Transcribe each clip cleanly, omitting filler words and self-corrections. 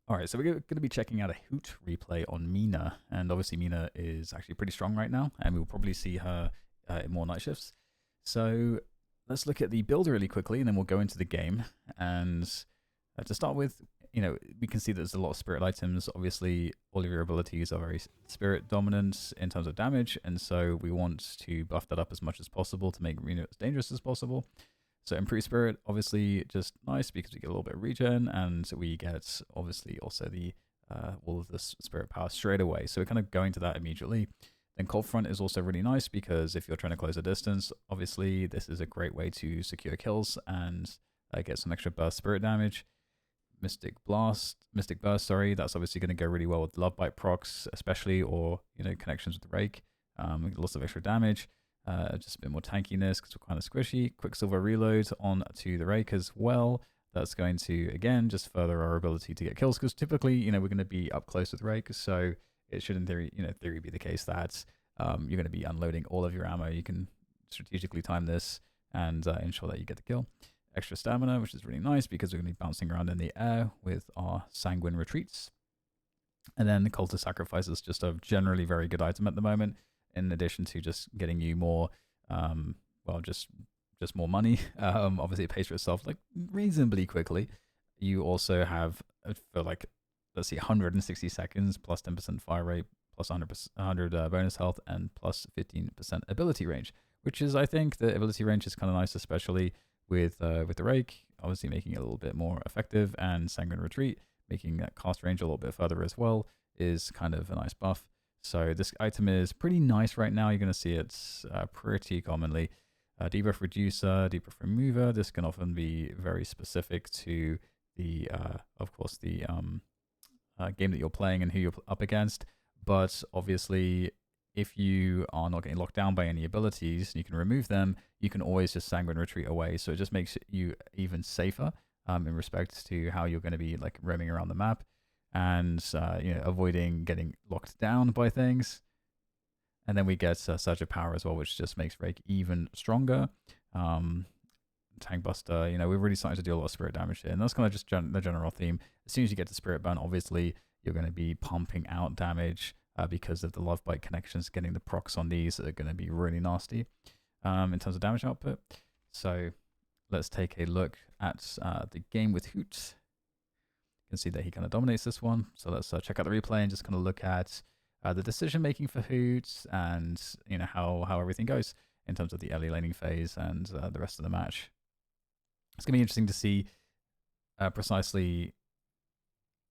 All right, so we're going to be checking out a Hoot replay on Mina, and obviously Mina is actually pretty strong right now, and we'll probably see her in more night shifts. So let's look at the build really quickly, and then we'll go into the game. And to start with, we can see that there's a lot of spirit items. Obviously, all of your abilities are very spirit dominant in terms of damage, and so we want to buff that up as much as possible to make Mina as dangerous as possible. So Improved Spirit, obviously just nice because we get a little bit of regen, and we get obviously also the all of this spirit power straight away. So we're kind of going to that immediately. Then Cold Front is also really nice because if you're trying to close a distance, obviously this is a great way to secure kills and get some extra burst spirit damage. Mystic Burst, sorry, that's obviously going to go really well with Love Bite procs, especially, or connections with the Rake. Lots of extra damage. Just a bit more tankiness because we're kind of squishy. Quicksilver reload on to the Rake as well. That's going to, again, just further our ability to get kills because typically, we're going to be up close with Rake. So it should, in theory, theory be the case that you're going to be unloading all of your ammo. You can strategically time this and ensure that you get the kill. Extra stamina, which is really nice because we're going to be bouncing around in the air with our Sanguine Retreats. And then the Cult of Sacrifice is just a generally very good item at the moment, in addition to just getting you more, just more money. Obviously, it pays for itself like reasonably quickly. You also have for like, let's see, 160 seconds plus 10% fire rate, plus 100 bonus health, and plus 15% ability range, which is, I think, the ability range is kind of nice, especially with the Rake, obviously making it a little bit more effective, and Sanguine Retreat, making that cast range a little bit further as well, is kind of a nice buff. So this item is pretty nice right now. You're going to see it pretty commonly. Debuff Reducer, Debuff Remover. This can often be very specific to the, of course, the game that you're playing and who you're up against. But obviously, if you are not getting locked down by any abilities, you can remove them. You can always just Sanguine Retreat away. So it just makes you even safer in respect to how you're going to be like roaming around the map and avoiding getting locked down by things. And then we get Surge of Power as well, which just makes Rake even stronger. Tank Buster, we're really starting to do a lot of spirit damage here. And that's kind of just the general theme. As soon as you get to Spirit Burn, obviously, you're going to be pumping out damage because of the Love Bite connections. Getting the procs on these are going to be really nasty in terms of damage output. So let's take a look at the game with Hoot. You can see that he kind of dominates this one. So let's check out the replay and just kind of look at the decision making for Hoot and how everything goes in terms of the early laning phase and the rest of the match. It's gonna be interesting to see precisely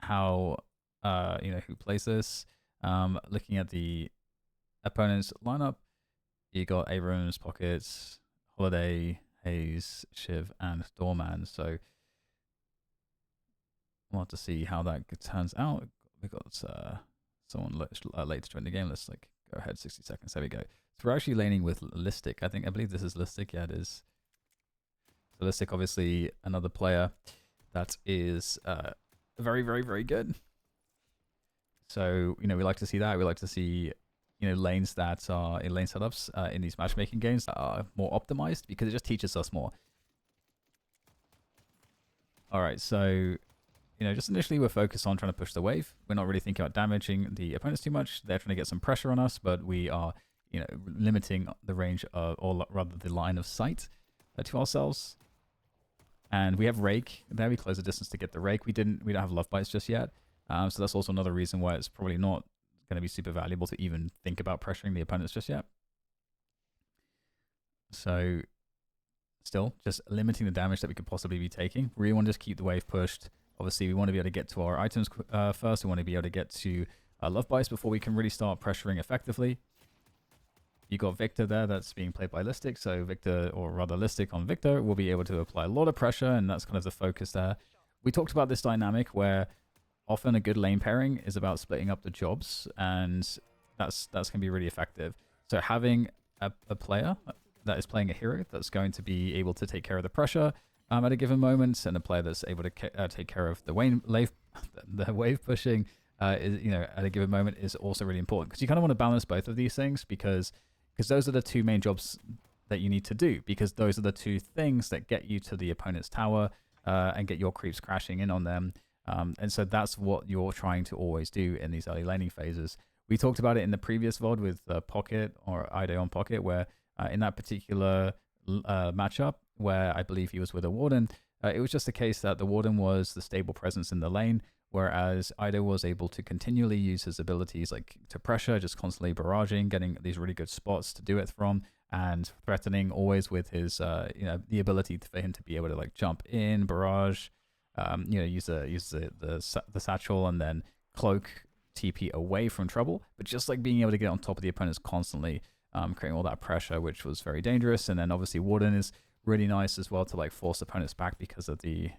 how Hoot plays this. Looking at the opponent's lineup, you got Abrams, Pockets, Holiday, Hayes, Shiv, and Doorman. So we'll have to see how that turns out. We got someone late to join the game. Let's go ahead, 60 seconds. There we go. So we're actually laning with Listic. I believe this is Listic. Yeah, it is. So Listic, obviously, another player that is very, very, very good. So we like to see that. We like to see lanes that are in lane setups in these matchmaking games that are more optimized because it just teaches us more. All right, so just initially we're focused on trying to push the wave. We're not really thinking about damaging the opponents too much. They're trying to get some pressure on us, but we are limiting the range of, or rather the line of sight to ourselves. And we have Rake. There we close the distance to get the Rake. We don't have Love Bites just yet. So that's also another reason why it's probably not going to be super valuable to even think about pressuring the opponents just yet. So still just limiting the damage that we could possibly be taking. We really want to just keep the wave pushed. Obviously, we want to be able to get to our items first. We want to be able to get to Love Bites before we can really start pressuring effectively. You got Victor there that's being played by Listic. So Victor, or rather Listic on Victor, will be able to apply a lot of pressure, and that's kind of the focus there. We talked about this dynamic where often a good lane pairing is about splitting up the jobs, and that's going to be really effective. So having a player that is playing a hero that's going to be able to take care of the pressure at a given moment, and a player that's able to take care of the wave pushing at a given moment is also really important, because you kind of want to balance both of these things, because those are the two main jobs that you need to do, because those are the two things that get you to the opponent's tower and get your creeps crashing in on them. And so that's what you're trying to always do in these early laning phases. We talked about it in the previous VOD with Pocket or Ido on Pocket, where in that particular matchup, where I believe he was with a Warden, it was just the case that the Warden was the stable presence in the lane, whereas Ido was able to continually use his abilities like to pressure, just constantly barraging, getting these really good spots to do it from, and threatening always with his, the ability for him to be able to like jump in, barrage, use the satchel and then cloak TP away from trouble, but just like being able to get on top of the opponents constantly, creating all that pressure, which was very dangerous. And then obviously Warden is really nice as well to like force opponents back because of the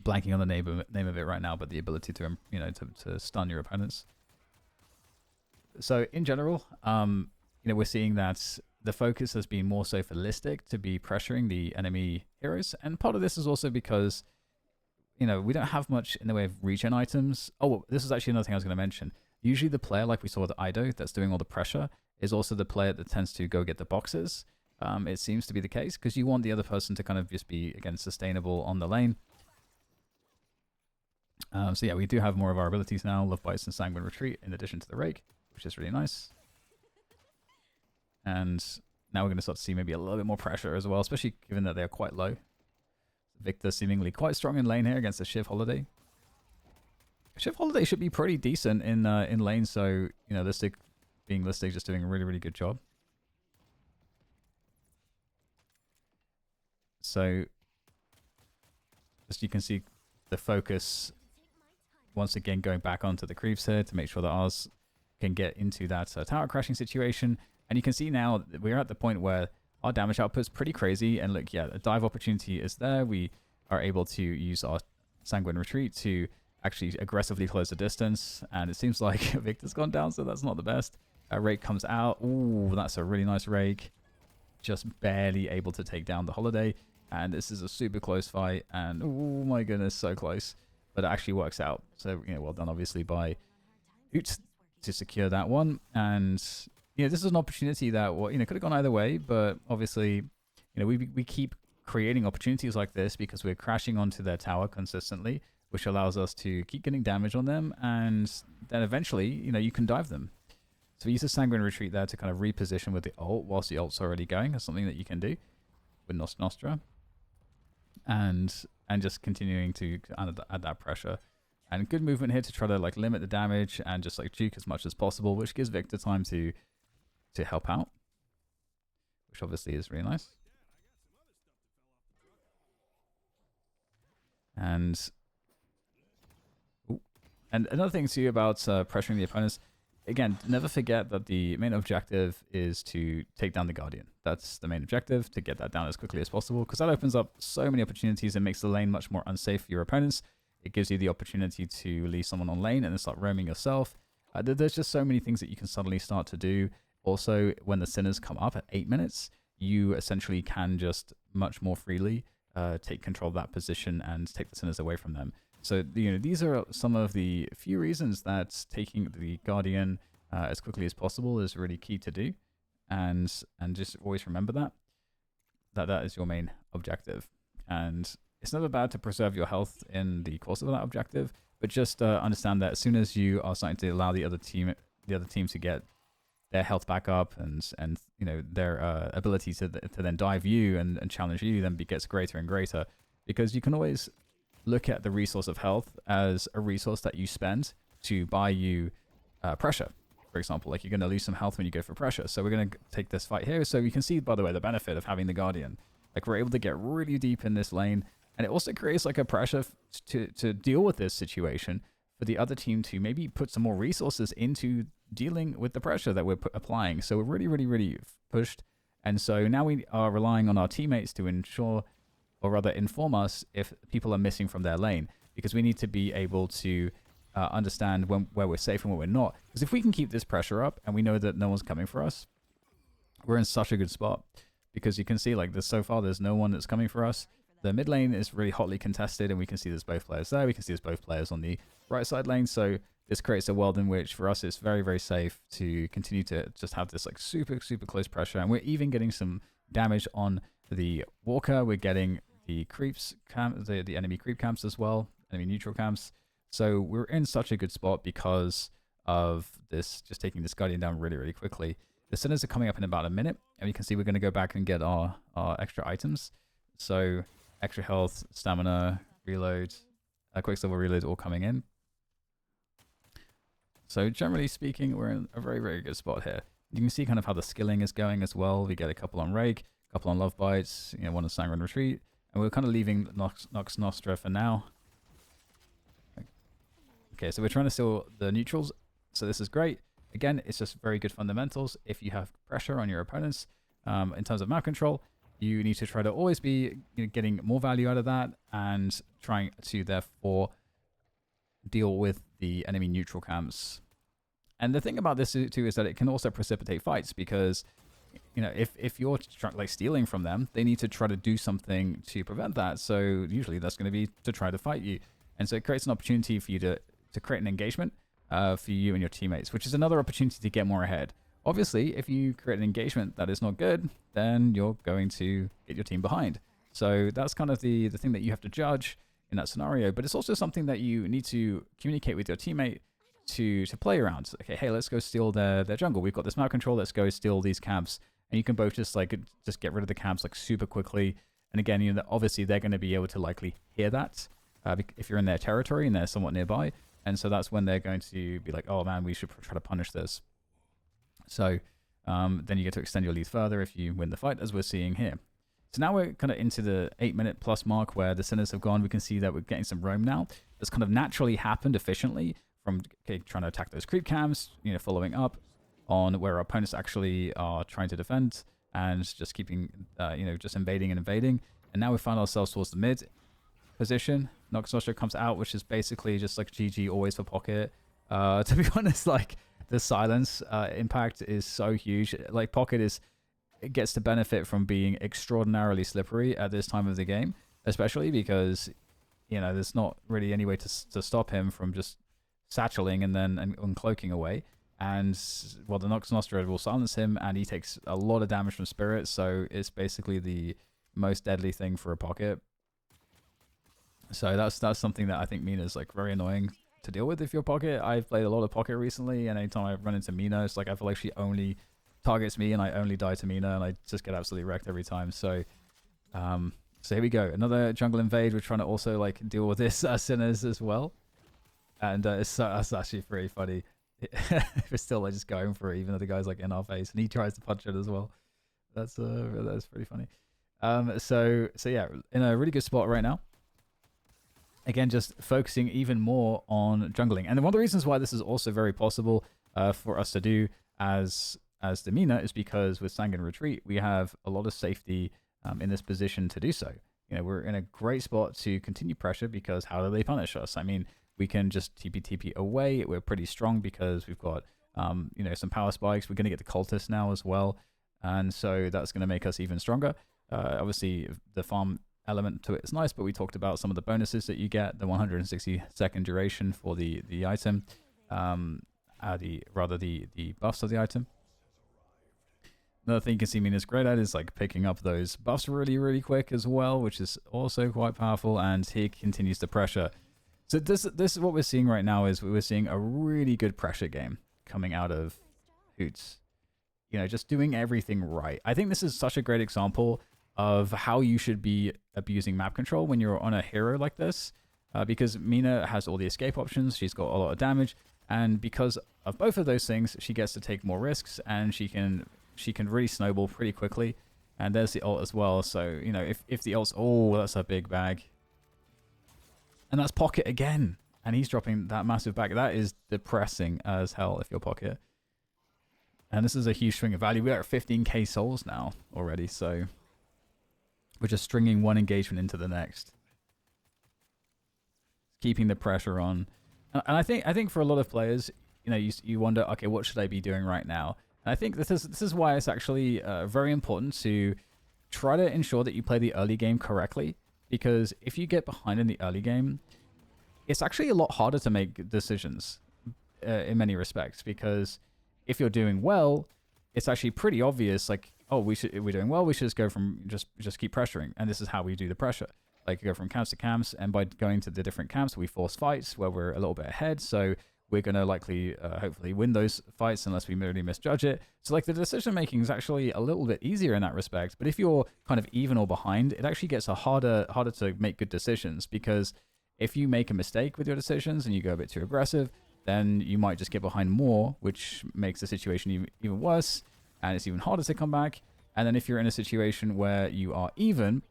blanking on the name of it right now, but the ability to to stun your opponents. So in general, we're seeing that the focus has been more so holistic to be pressuring the enemy heroes, and part of this is also because we don't have much in the way of regen items. Oh, this is actually another thing I was going to mention. Usually the player, like we saw with Ido, that's doing all the pressure, is also the player that tends to go get the boxes. It seems to be the case because you want the other person to kind of just be, again, sustainable on the lane. So yeah, we do have more of our abilities now, Love Bites and Sanguine Retreat, in addition to the Rake, which is really nice. And now we're going to start to see maybe a little bit more pressure as well, especially given that they're quite low. Victor seemingly quite strong in lane here against the Shiv Holiday. Shiv Holiday should be pretty decent in lane, so Listic, being Listic, just doing a really, really good job. So just you can see the focus once again going back onto the creeps here to make sure that ours can get into that tower crashing situation. And you can see now we're at the point where our damage output's pretty crazy. And look, yeah, a dive opportunity is there. We are able to use our Sanguine Retreat to actually aggressively close the distance. And it seems like Victor's gone down, so that's not the best. Rake comes out. Ooh, that's a really nice Rake. Just barely able to take down the Holiday. And this is a super close fight. And oh my goodness, so close. But it actually works out. So, well done, obviously, by Hoot to secure that one. And this is an opportunity that could have gone either way, but obviously we keep creating opportunities like this because we're crashing onto their tower consistently, which allows us to keep getting damage on them, and then eventually you can dive them. So we use the Sanguine Retreat there to kind of reposition with the ult whilst the ult's already going. That's something that you can do with Nostra, and just continuing to add that pressure. And good movement here to try to like limit the damage and just like juke as much as possible, which gives Victor time to help out, which obviously is really nice. And another thing too about pressuring the opponents, again, never forget that the main objective is to take down the Guardian. That's the main objective, to get that down as quickly as possible, because that opens up so many opportunities and makes the lane much more unsafe for your opponents. It gives you the opportunity to leave someone on lane and then start roaming yourself. There's just so many things that you can suddenly start to do. Also, when the Sinners come up at 8 minutes, you essentially can just much more freely take control of that position and take the Sinners away from them. So, these are some of the few reasons that taking the Guardian as quickly as possible is really key to do. And just always remember that is your main objective. And it's never bad to preserve your health in the course of that objective, but just understand that as soon as you are starting to allow the other team to get their health back up and their ability to then dive you and challenge you then gets greater and greater, because you can always look at the resource of health as a resource that you spend to buy you pressure. For example, like you're going to lose some health when you go for pressure. So we're going to take this fight here. So you can see, by the way, the benefit of having the Guardian. Like we're able to get really deep in this lane, and it also creates like a pressure to deal with this situation for the other team to maybe put some more resources into dealing with the pressure that we're applying. So we're really, really, really pushed. And so now we are relying on our teammates to ensure, or rather inform us if people are missing from their lane, because we need to be able to understand where we're safe and where we're not. Because if we can keep this pressure up and we know that no one's coming for us, we're in such a good spot. Because you can see like this, so far there's no one that's coming for us. The mid lane is really hotly contested, and we can see there's both players there. We can see there's both players on the right side lane. So this creates a world in which for us it's very, very safe to continue to just have this like super, super close pressure. And we're even getting some damage on the Walker. We're getting the creeps, the enemy creep camps as well. enemy neutral camps. So we're in such a good spot because of this, just taking this Guardian down really, really quickly. The Sinners are coming up in about a minute, and you can see we're going to go back and get our extra items. So extra health, stamina, reload, quicksilver reload all coming in. So generally speaking, we're in a very, very good spot here. You can see kind of how the skilling is going as well. We get a couple on Rake, a couple on Love Bites, one on Sanguine Retreat, and we're kind of leaving Nox Nostra for now. Okay, so we're trying to steal the neutrals, so this is great. Again, it's just very good fundamentals. If you have pressure on your opponents, in terms of map control, you need to try to always be getting more value out of that and trying to therefore deal with the enemy neutral camps. And the thing about this too is that it can also precipitate fights, because if you're like stealing from them, they need to try to do something to prevent that. So usually that's going to be to try to fight you, and so it creates an opportunity for you to create an engagement for you and your teammates, which is another opportunity to get more ahead. Obviously, if you create an engagement that is not good, then you're going to get your team behind. So that's kind of the thing that you have to judge in that scenario. But it's also something that you need to communicate with your teammate to play around. Okay, hey, let's go steal their jungle. We've got this map control. Let's go steal these camps. And you can both just get rid of the camps like super quickly. And again, obviously they're going to be able to likely hear that if you're in their territory and they're somewhat nearby. And so that's when they're going to be like, oh man, we should try to punish this. So then you get to extend your lead further if you win the fight, as we're seeing here. So now we're kind of into the 8-minute plus mark where the Sinners have gone. We can see that we're getting some roam now. That's kind of naturally happened efficiently from trying to attack those creep camps, following up on where our opponents actually are trying to defend and just keeping, just invading and invading. And now we find ourselves towards the mid position. Nox Nostra comes out, which is basically just like GG always for Pocket. To be honest, like the silence impact is so huge. Like Pocket it gets to benefit from being extraordinarily slippery at this time of the game, especially because there's not really any way to stop him from just satcheling and then uncloaking away. And well, the Nox Nostra will silence him, and he takes a lot of damage from Spirit, so it's basically the most deadly thing for a Pocket. So that's something that I think Mina is like very annoying to deal with if you're Pocket. I've played a lot of Pocket recently, and anytime I run into Mina, it's like I feel like she only targets me and I only die to Mina, and I just get absolutely wrecked every time. So so here we go, another jungle invade. We're trying to also like deal with this Sinners as well, and that's actually pretty funny. We're still like just going for it, even though the guy's like in our face and he tries to punch it as well. That's pretty funny. So yeah, in a really good spot right now. Again, just focusing even more on jungling. And one of the reasons why this is also very possible for us to do as the Mina is because with Sanguine Retreat, we have a lot of safety in this position to do so. We're in a great spot to continue pressure because how do they punish us? I mean, we can just TP away. We're pretty strong because we've got, some power spikes. We're going to get the cultists now as well. And so that's going to make us even stronger. Obviously, the farm element to it is nice, but we talked about some of the bonuses that you get, the 160-second duration for the item, the buffs of the item. Another thing you can see Mina's great at is like picking up those buffs really, really quick as well, which is also quite powerful, and he continues to pressure. So this is what we're seeing right now, is we're seeing a really good pressure game coming out of Hoots. Just doing everything right. I think this is such a great example of how you should be abusing map control when you're on a hero like this, because Mina has all the escape options, she's got a lot of damage, and because of both of those things, she gets to take more risks, and she can really snowball pretty quickly. And there's the ult as well, so if the ult's, oh, that's a big bag, and that's Pocket again, and he's dropping that massive bag. That is depressing as hell if you're Pocket. And this is a huge swing of value. We're at 15k souls now already, so we're just stringing one engagement into the next, keeping the pressure on. And I think for a lot of players, you wonder, okay, what should I be doing right now? And I think this is why it's actually very important to try to ensure that you play the early game correctly, because if you get behind in the early game, it's actually a lot harder to make decisions in many respects, because if you're doing well, it's actually pretty obvious, like, oh, we're doing well, we should just go from just keep pressuring, and this is how we do the pressure. like go from camps to camps, and by going to the different camps, we force fights where we're a little bit ahead. So we're going to likely, hopefully, win those fights unless we really misjudge it. So like the decision making is actually a little bit easier in that respect. But if you're kind of even or behind, it actually gets harder to make good decisions, because if you make a mistake with your decisions and you go a bit too aggressive, then you might just get behind more, which makes the situation even worse, and it's even harder to come back. And then if you're in a situation where you are even,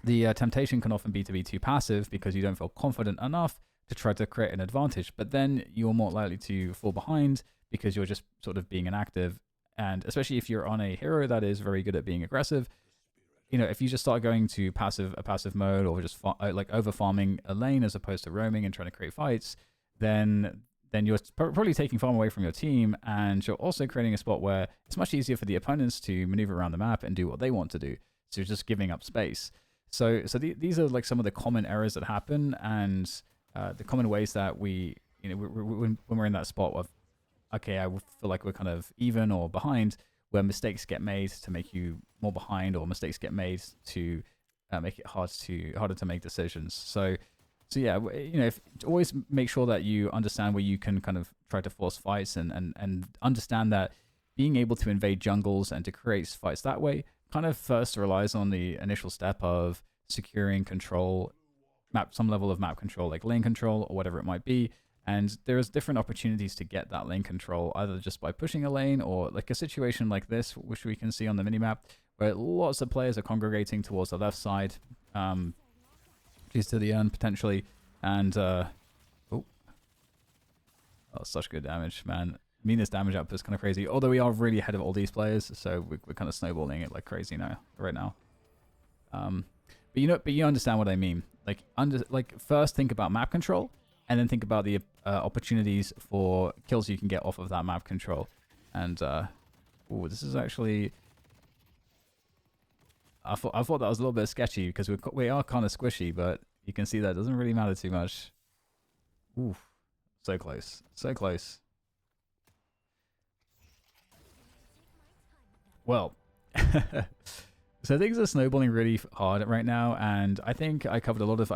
the temptation can often be to be too passive because you don't feel confident enough to try to create an advantage. But then you're more likely to fall behind because you're just sort of being inactive. And especially if you're on a hero that is very good at being aggressive, you know, if you just start going to a passive mode, or just like over farming a lane as opposed to roaming and trying to create fights, then you're probably taking farm away from your team, and you're also creating a spot where it's much easier for the opponents to maneuver around the map and do what they want to do. So you're just giving up space. So these are like some of the common errors that happen, and the common ways that we, you know, when we're in that spot of, okay, I feel like we're kind of even or behind, where mistakes get made to make you more behind, or mistakes get made to make it harder to make decisions. So yeah, you know, always make sure that you understand where you can kind of try to force fights, and understand that being able to invade jungles and to create fights that way kind of first relies on the initial step of securing control, some level of map control, like lane control or whatever it might be. And there's different opportunities to get that lane control, either just by pushing a lane, or like a situation like this, which we can see on the minimap, where lots of players are congregating towards the left side, keys to the urn potentially, and such good damage, man. Mina's damage output is kind of crazy, although we are really ahead of all these players, so we're kind of snowballing it like crazy right now. But you understand what I mean. Like first think about map control, and then think about the opportunities for kills you can get off of that map control. And this is actually, I thought that was a little bit sketchy, because we are kind of squishy, but you can see that doesn't really matter too much. Ooh, so close, so close. Well, so things are snowballing really hard right now, and I think I covered a lot of,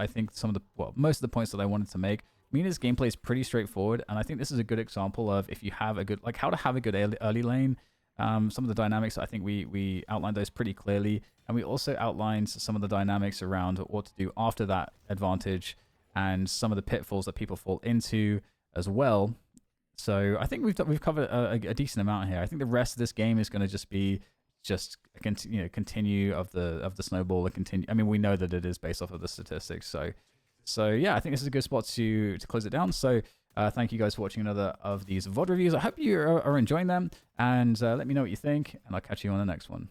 most of the points that I wanted to make. Mina's gameplay is pretty straightforward, and I think this is a good example of if you have a good, like how to have a good early lane. Some of the dynamics, I think we outlined those pretty clearly, and we also outlined some of the dynamics around what to do after that advantage, and some of the pitfalls that people fall into as well. So I think we've covered a decent amount here. I think the rest of this game is going to just be continue of the snowball, and continue. I mean, we know that it is based off of the statistics. So yeah, I think this is a good spot to close it down. So thank you guys for watching another of these VOD reviews. I hope you are enjoying them, and let me know what you think, and I'll catch you on the next one.